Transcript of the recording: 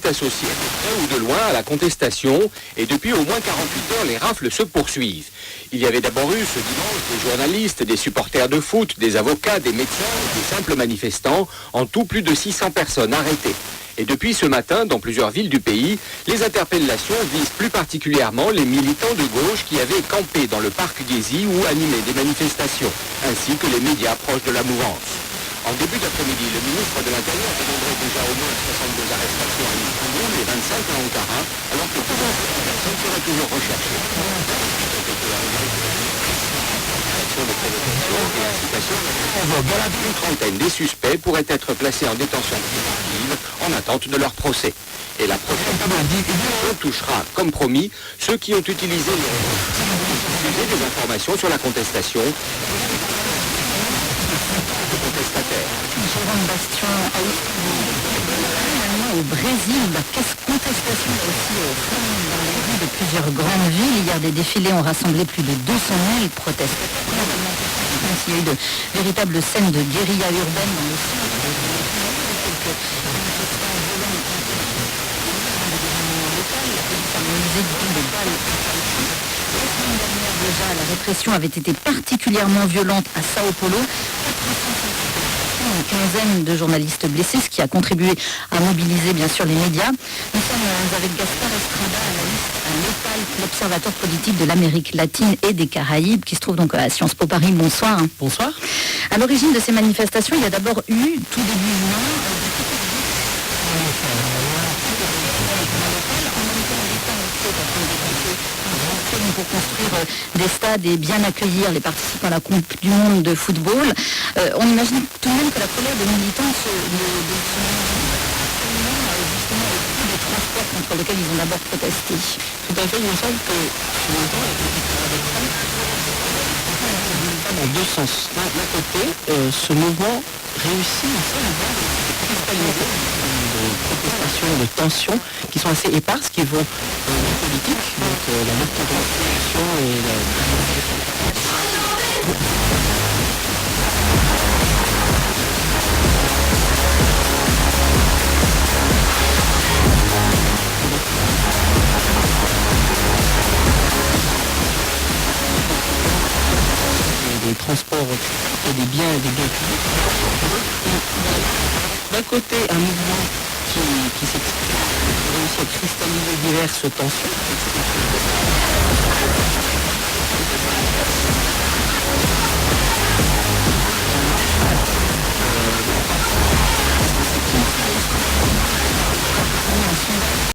associé de près ou de loin à la contestation et depuis au moins 48 heures, les rafles se poursuivent. Il y avait d'abord eu ce dimanche des journalistes, des supporters de foot, des avocats, des médecins, des simples manifestants, en tout plus de 600 personnes arrêtées. Et depuis ce matin, dans plusieurs villes du pays, les interpellations visent plus particulièrement les militants de gauche qui avaient campé dans le parc Gezi ou animé des manifestations, ainsi que les médias proches de la mouvance. En début d'après-midi, le ministre de l'Intérieur dénombrait déjà au moins 62 arrestations à Istanbul et 25 à Ankara, alors que plus de personnes seraient toujours recherchées. Une trentaine des suspects pourraient être placés en détention préventive en attente de leur procès. Et la prochaine on touchera, comme promis, ceux qui ont utilisé des informations sur la contestation. Jérôme Bastion au Brésil, qu'est-ce contestation aussi dans les rues de plusieurs grandes villes. Hier, des défilés ont rassemblé plus de 200 000 protestataires. Il y a eu de véritables scènes de guérilla urbaine dans le centre de déjà, la répression avait été particulièrement violente à Sao Paulo. Une quinzaine de journalistes blessés, ce qui a contribué à mobiliser bien sûr les médias. Nous sommes avec Gaspard Estrada, analyste à l'EPAL, l'Observatoire politique de l'Amérique latine et des Caraïbes, qui se trouve donc à Sciences Po Paris. Bonsoir. Bonsoir. À l'origine de ces manifestations, il y a d'abord eu, tout début juin, pour construire des stades et bien accueillir les participants à la Coupe du Monde de football. On imagine tout de même que la colère des militants justement des transports contre lesquels ils ont d'abord protesté. Tout à fait, il me semble que ce montant dans deux sens. D'un côté, ce mouvement réussit à cristalliser de protestations, de tensions qui sont assez éparses, qui vont politique, donc la lutte contre la corruption et des transports et des biens et des biens publics. D'un côté, un mouvement qui s'exprime, réussit à cristalliser diverses tensions.